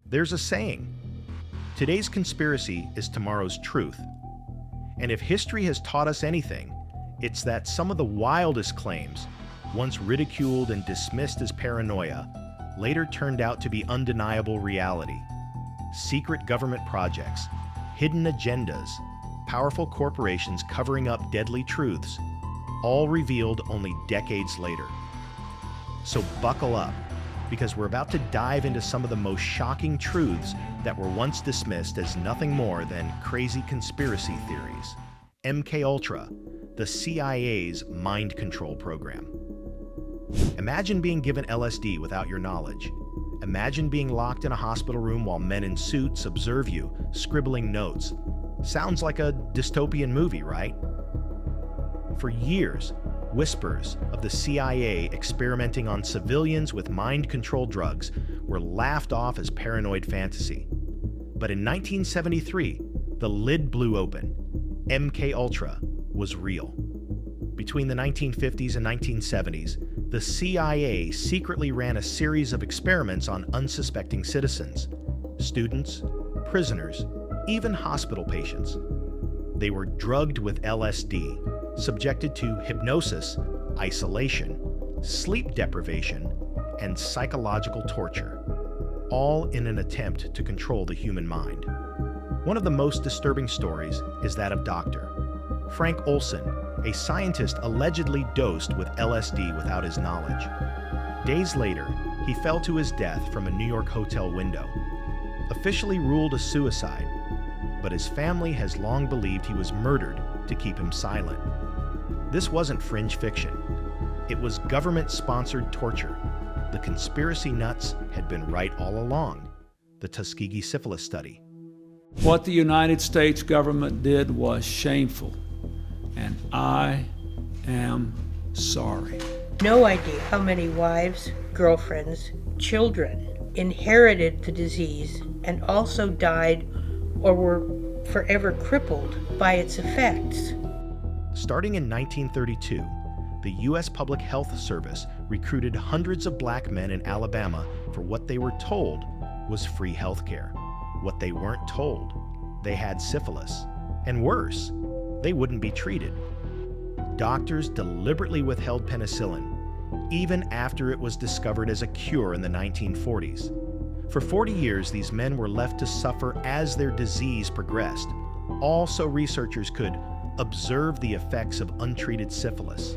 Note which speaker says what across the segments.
Speaker 1: There's a saying, today's conspiracy is tomorrow's truth. And if history has taught us anything, it's that some of the wildest claims, once ridiculed and dismissed as paranoia, later turned out to be undeniable reality. Secret government projects, hidden agendas, powerful corporations covering up deadly truths, all revealed only decades later. So buckle up, because we're about to dive into some of the most shocking truths that were once dismissed as nothing more than crazy conspiracy theories. MKUltra, the CIA's mind control program. Imagine being given LSD without your knowledge. Imagine being locked in a hospital room while men in suits observe you, scribbling notes. Sounds like a dystopian movie, right? For years, whispers of the CIA experimenting on civilians with mind-control drugs were laughed off as paranoid fantasy. But in 1973, the lid blew open. MKUltra was real. Between the 1950s and 1970s, the CIA secretly ran a series of experiments on unsuspecting citizens, students, prisoners, even hospital patients. They were drugged with LSD, subjected to hypnosis, isolation, sleep deprivation, and psychological torture, all in an attempt to control the human mind. One of the most disturbing stories is that of Dr. Frank Olson, a scientist allegedly dosed with LSD without his knowledge. Days later, he fell to his death from a New York hotel window. Officially ruled a suicide, but his family has long believed he was murdered to keep him silent. This wasn't fringe fiction. It was government-sponsored torture. The conspiracy nuts had been right all along. The Tuskegee syphilis study.
Speaker 2: What the United States government did was shameful, and I am sorry.
Speaker 3: No idea how many wives, girlfriends, children inherited the disease and also died or were forever crippled by its effects.
Speaker 1: Starting in 1932, the U.S. Public Health Service recruited hundreds of black men in Alabama for what they were told was free health care. What they weren't told, they had syphilis. And worse, they wouldn't be treated. Doctors deliberately withheld penicillin, even after it was discovered as a cure in the 1940s. For 40 years, these men were left to suffer as their disease progressed, all so researchers could observe the effects of untreated syphilis.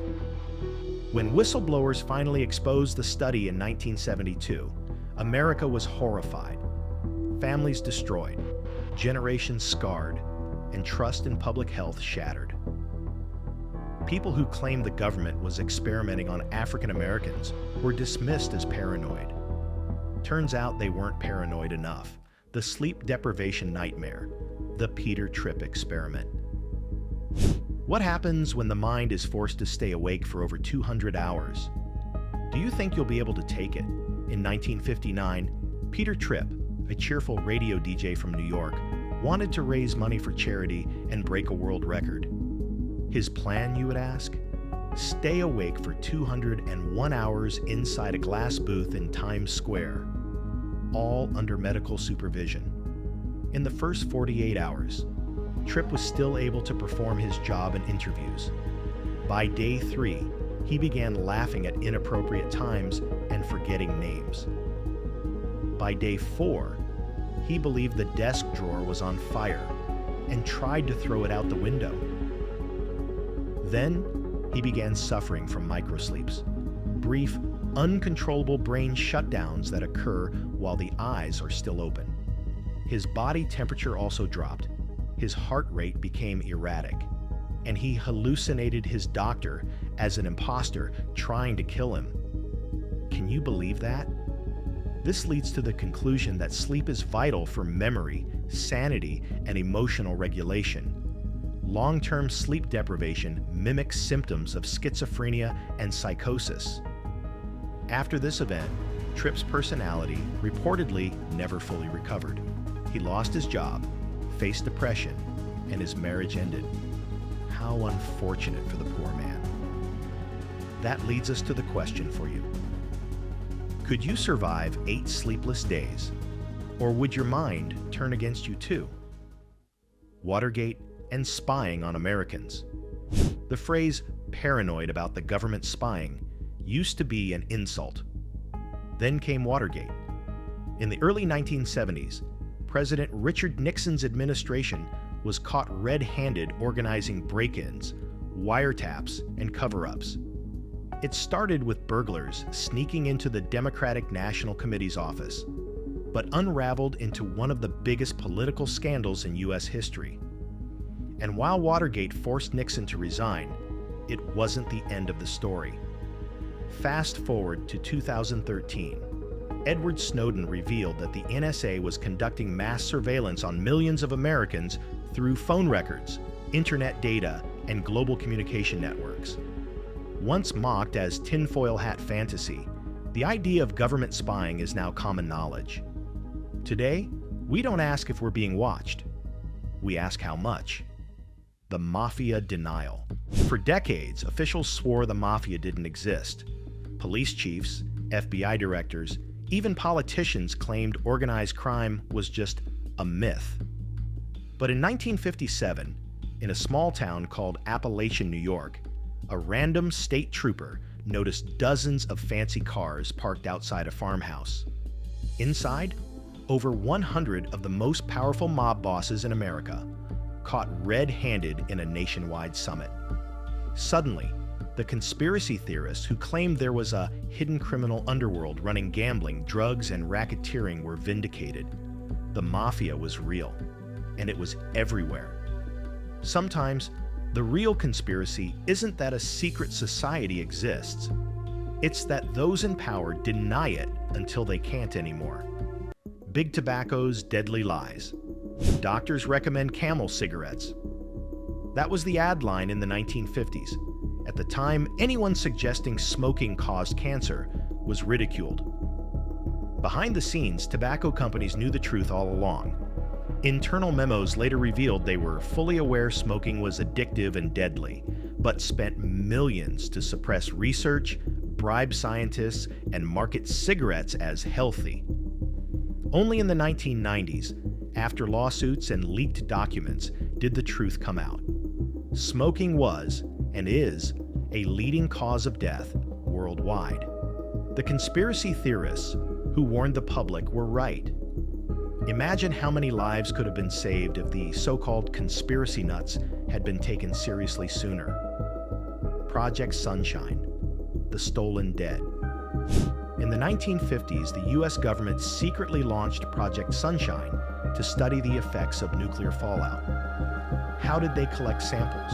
Speaker 1: When whistleblowers finally exposed the study in 1972, America was horrified. Families destroyed, generations scarred, and trust in public health shattered. People who claimed the government was experimenting on African Americans were dismissed as paranoid. Turns out they weren't paranoid enough. The sleep deprivation nightmare, the Peter Tripp experiment. What happens when the mind is forced to stay awake for over 200 hours? Do you think you'll be able to take it? In 1959, Peter Tripp, a cheerful radio DJ from New York, wanted to raise money for charity and break a world record. His plan, you would ask? Stay awake for 201 hours inside a glass booth in Times Square, all under medical supervision. In the first 48 hours, Tripp was still able to perform his job in interviews. By day 3, he began laughing at inappropriate times and forgetting names. By day 4, he believed the desk drawer was on fire and tried to throw it out the window. Then, he began suffering from microsleeps, brief, uncontrollable brain shutdowns that occur while the eyes are still open. His body temperature also dropped, his heart rate became erratic, and he hallucinated his doctor as an imposter trying to kill him. Can you believe that? This leads to the conclusion that sleep is vital for memory, sanity, and emotional regulation. Long-term sleep deprivation mimics symptoms of schizophrenia and psychosis. After this event, Tripp's personality reportedly never fully recovered. He lost his job, faced depression, and his marriage ended. How unfortunate for the poor man. That leads us to the question for you. Could you survive 8 sleepless days, Or would your mind turn against you too? Watergate and spying on Americans. The phrase paranoid about the government spying used to be an insult. Then came Watergate. In the early 1970s, President Richard Nixon's administration was caught red-handed organizing break-ins, wiretaps, and cover-ups. It started with burglars sneaking into the Democratic National Committee's office, but unraveled into one of the biggest political scandals in U.S. history. And while Watergate forced Nixon to resign, it wasn't the end of the story. Fast forward to 2013. Edward Snowden revealed that the NSA was conducting mass surveillance on millions of Americans through phone records, internet data, and global communication networks. Once mocked as tinfoil hat fantasy, the idea of government spying is now common knowledge. Today, we don't ask if we're being watched. We ask how much. The Mafia denial. For decades, officials swore the Mafia didn't exist. Police chiefs, FBI directors, even politicians claimed organized crime was just a myth. But in 1957, in a small town called Appalachian, New York, a random state trooper noticed dozens of fancy cars parked outside a farmhouse. Inside, over 100 of the most powerful mob bosses in America, caught red-handed in a nationwide summit. Suddenly, the conspiracy theorists who claimed there was a hidden criminal underworld running gambling, drugs, and racketeering were vindicated. The Mafia was real, and it was everywhere. Sometimes, the real conspiracy isn't that a secret society exists. It's that those in power deny it until they can't anymore. Big Tobacco's deadly lies. Doctors recommend Camel cigarettes. That was the ad line in the 1950s. At the time, anyone suggesting smoking caused cancer was ridiculed. Behind the scenes, tobacco companies knew the truth all along. Internal memos later revealed they were fully aware smoking was addictive and deadly, but spent millions to suppress research, bribe scientists, and market cigarettes as healthy. Only in the 1990s, after lawsuits and leaked documents, did the truth come out. Smoking was, and is, a leading cause of death worldwide. The conspiracy theorists who warned the public were right. Imagine how many lives could have been saved if the so-called conspiracy nuts had been taken seriously sooner. Project Sunshine, the stolen dead. In the 1950s, the US government secretly launched Project Sunshine to study the effects of nuclear fallout. How did they collect samples?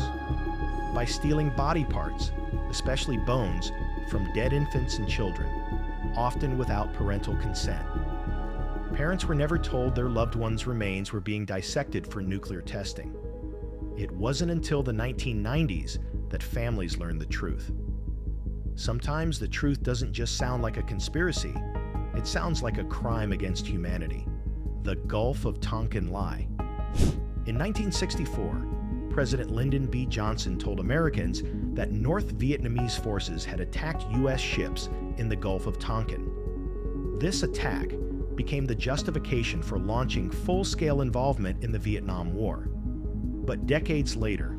Speaker 1: By stealing body parts, especially bones, from dead infants and children, often without parental consent. Parents were never told their loved ones' remains were being dissected for nuclear testing. It wasn't until the 1990s that families learned the truth. Sometimes the truth doesn't just sound like a conspiracy, it sounds like a crime against humanity. The Gulf of Tonkin lie. In 1964, President Lyndon B. Johnson told Americans that North Vietnamese forces had attacked U.S. ships in the Gulf of Tonkin. This attack became the justification for launching full-scale involvement in the Vietnam War. But decades later,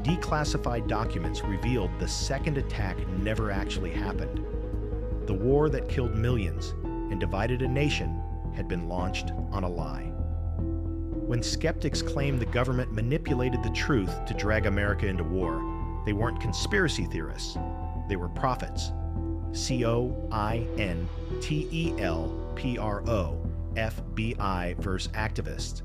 Speaker 1: declassified documents revealed the second attack never actually happened. The war that killed millions and divided a nation had been launched on a lie. When skeptics claimed the government manipulated the truth to drag America into war, they weren't conspiracy theorists, they were prophets. COINTELPRO, FBI versus activists.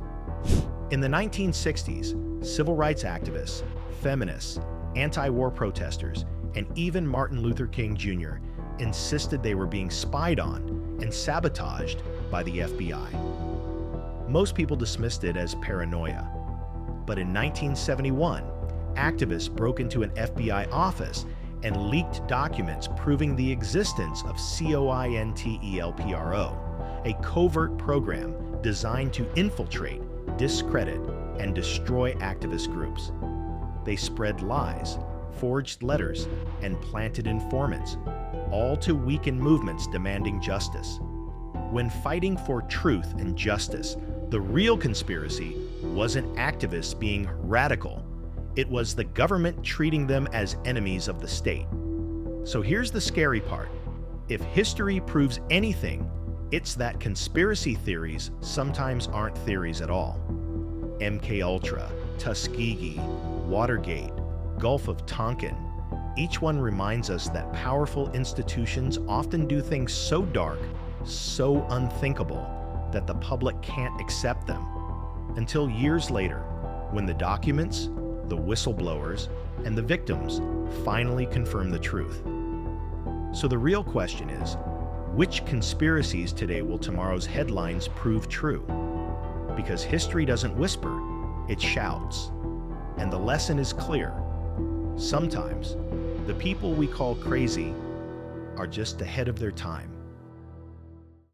Speaker 1: In the 1960s, civil rights activists, feminists, anti-war protesters, and even Martin Luther King Jr. insisted they were being spied on and sabotaged by the FBI. Most people dismissed it as paranoia. But in 1971, activists broke into an FBI office and leaked documents proving the existence of COINTELPRO, a covert program designed to infiltrate, discredit, and destroy activist groups. They spread lies, forged letters, and planted informants, all to weaken movements demanding justice. When fighting for truth and justice, the real conspiracy wasn't activists being radical. It was the government treating them as enemies of the state. So here's the scary part. If history proves anything, it's that conspiracy theories sometimes aren't theories at all. MKUltra, Tuskegee, Watergate, Gulf of Tonkin, each one reminds us that powerful institutions often do things so dark, so unthinkable, that the public can't accept them. Until years later, when the documents, the whistleblowers, and the victims finally confirm the truth. So the real question is, which conspiracies today will tomorrow's headlines prove true? Because history doesn't whisper, it shouts. And the lesson is clear. Sometimes, the people we call crazy are just ahead of their time.